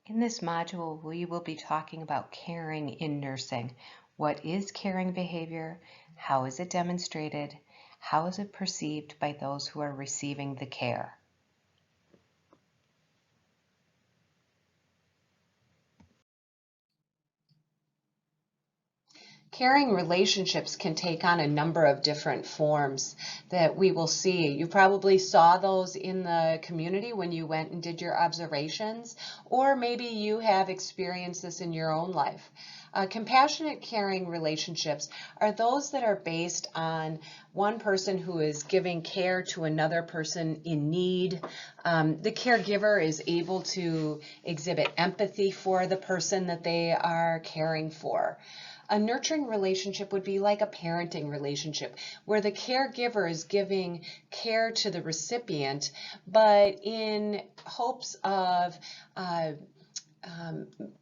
In this module, we will be talking about caring in nursing. What is caring behavior? How is it demonstrated? How is it perceived by those who are receiving the care? Caring relationships can take on a number of different forms that we will see. You probably saw those in the community when you went and did your observations, or maybe you have experienced this in your own life. Compassionate caring relationships are those that are based on one person who is giving care to another person in need. The caregiver is able to exhibit empathy for the person that they are caring for. A nurturing relationship would be like a parenting relationship where the caregiver is giving care to the recipient, but in hopes of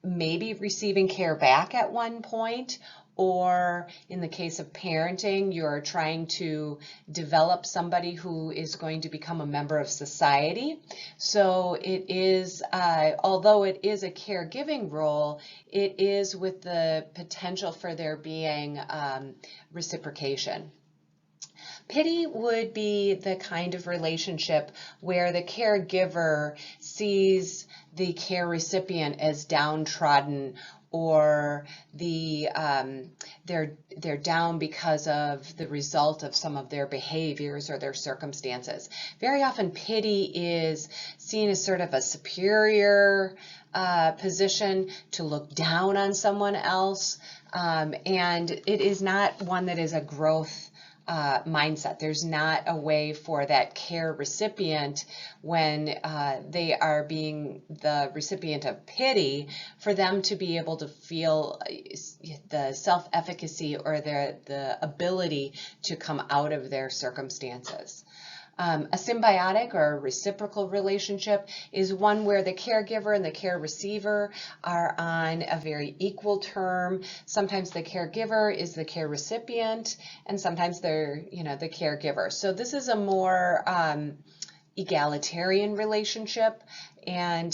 maybe receiving care back at one point, or in the case of parenting, you're trying to develop somebody who is going to become a member of society. So it is, although it is a caregiving role, it is with the potential for there being reciprocation. Pity would be the kind of relationship where the caregiver sees the care recipient as downtrodden, or they're down because of the result of some of their behaviors or their circumstances. Very often pity is seen as sort of a superior position, to look down on someone else, and it is not one that is a growth mindset. There's not a way for that care recipient, when they are being the recipient of pity, for them to be able to feel the self-efficacy or the ability to come out of their circumstances. A symbiotic or reciprocal relationship is one where the caregiver and the care receiver are on a very equal term. Sometimes the caregiver is the care recipient, and sometimes they're, the caregiver. So this is a more egalitarian relationship, and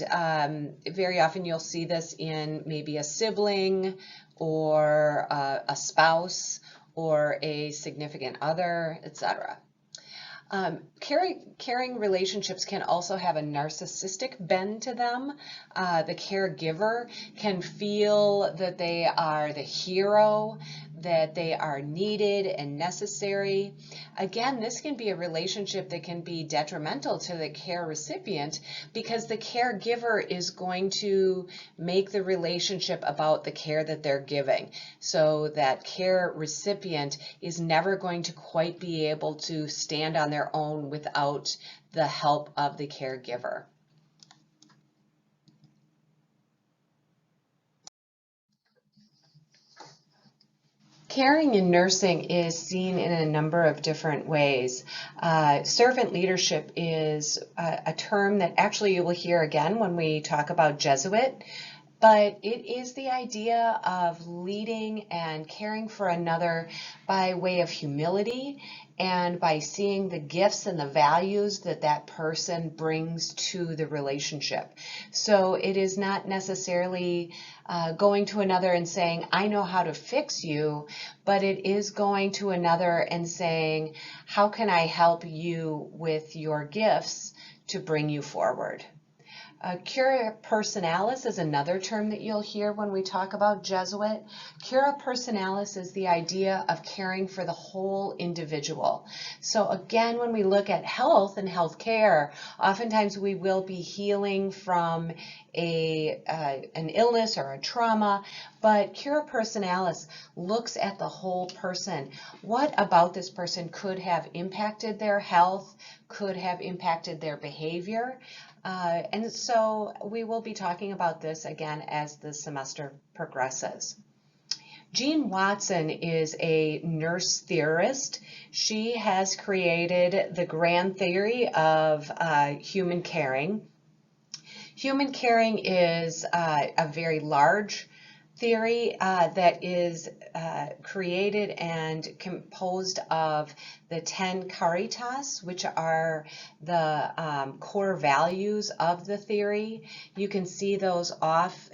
very often you'll see this in maybe a sibling, or a spouse, or a significant other, etc. Caring relationships can also have a narcissistic bend to them. The caregiver can feel that they are the hero, that they are needed and necessary. Again, this can be a relationship that can be detrimental to the care recipient, because the caregiver is going to make the relationship about the care that they're giving. So that care recipient is never going to quite be able to stand on their own without the help of the caregiver. Caring in nursing is seen in a number of different ways. Servant leadership is a term that actually you will hear again when we talk about Jesuit, but it is the idea of leading and caring for another by way of humility, and by seeing the gifts and the values that that person brings to the relationship. So it is not necessarily going to another and saying, I know how to fix you, but it is going to another and saying, how can I help you with your gifts to bring you forward? Cura personalis is another term that you'll hear when we talk about Jesuit. Cura personalis is the idea of caring for the whole individual. So again, when we look at health and health care, oftentimes we will be healing from an illness or a trauma, but cura personalis looks at the whole person. What about this person could have impacted their health, could have impacted their behavior? And so we will be talking about this again as the semester progresses. Jean Watson is a nurse theorist. She has created the grand theory of human caring. Human caring is a very large theory that is created and composed of the 10 caritas, which are the core values of the theory. You can see those off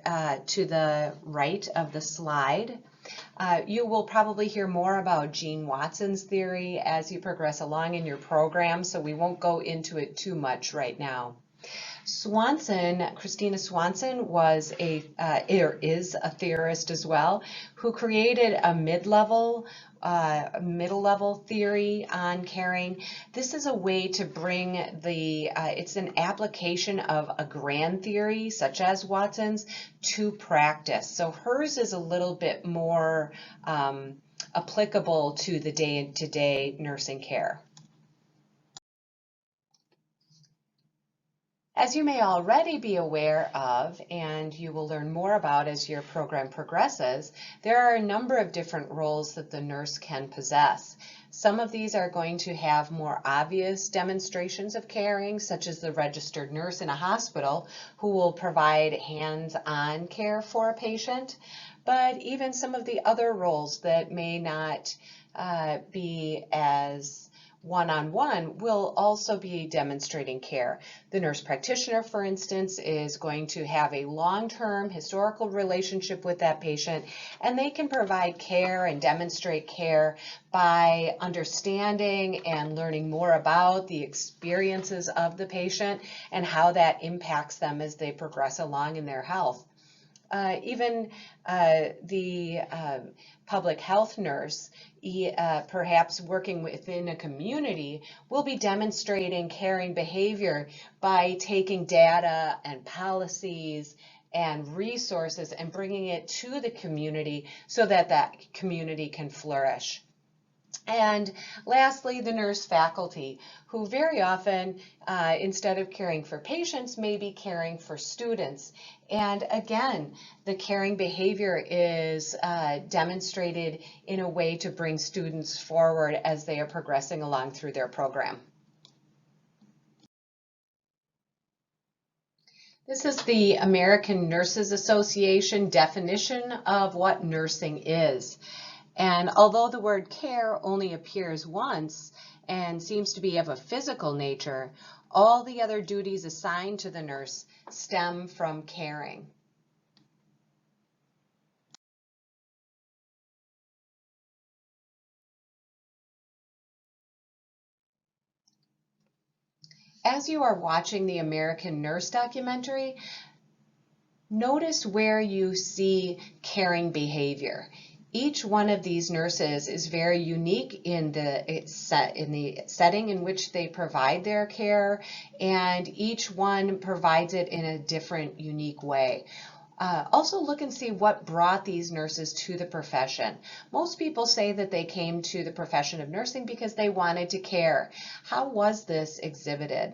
to the right of the slide. You will probably hear more about Gene Watson's theory as you progress along in your program, so we won't go into it too much right now. Christina Swanson was is a theorist as well, who created a middle level theory on caring. This is a way to bring it's an application of a grand theory, such as Watson's, to practice. So hers is a little bit more applicable to the day-to-day nursing care. As you may already be aware of, and you will learn more about as your program progresses, there are a number of different roles that the nurse can possess. Some of these are going to have more obvious demonstrations of caring, such as the registered nurse in a hospital who will provide hands-on care for a patient, but even some of the other roles that may not be as one-on-one will also be demonstrating care. The nurse practitioner, for instance, is going to have a long-term historical relationship with that patient, and they can provide care and demonstrate care by understanding and learning more about the experiences of the patient and how that impacts them as they progress along in their health. Even the public health nurse, perhaps working within a community, will be demonstrating caring behavior by taking data and policies and resources and bringing it to the community so that that community can flourish. And lastly, the nurse faculty, who very often, instead of caring for patients, may be caring for students. And again, the caring behavior is demonstrated in a way to bring students forward as they are progressing along through their program. This is the American Nurses Association definition of what nursing is. And although the word care only appears once and seems to be of a physical nature, all the other duties assigned to the nurse stem from caring. As you are watching the American Nurse documentary, notice where you see caring behavior. Each one of these nurses is very unique in the setting in which they provide their care, and each one provides it in a different, unique way. Also look and see what brought these nurses to the profession. Most people say that they came to the profession of nursing because they wanted to care. How was this exhibited?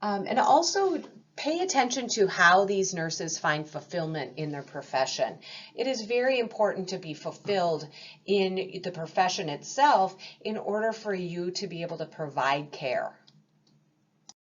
And also pay attention to how these nurses find fulfillment in their profession. It is very important to be fulfilled in the profession itself in order for you to be able to provide care.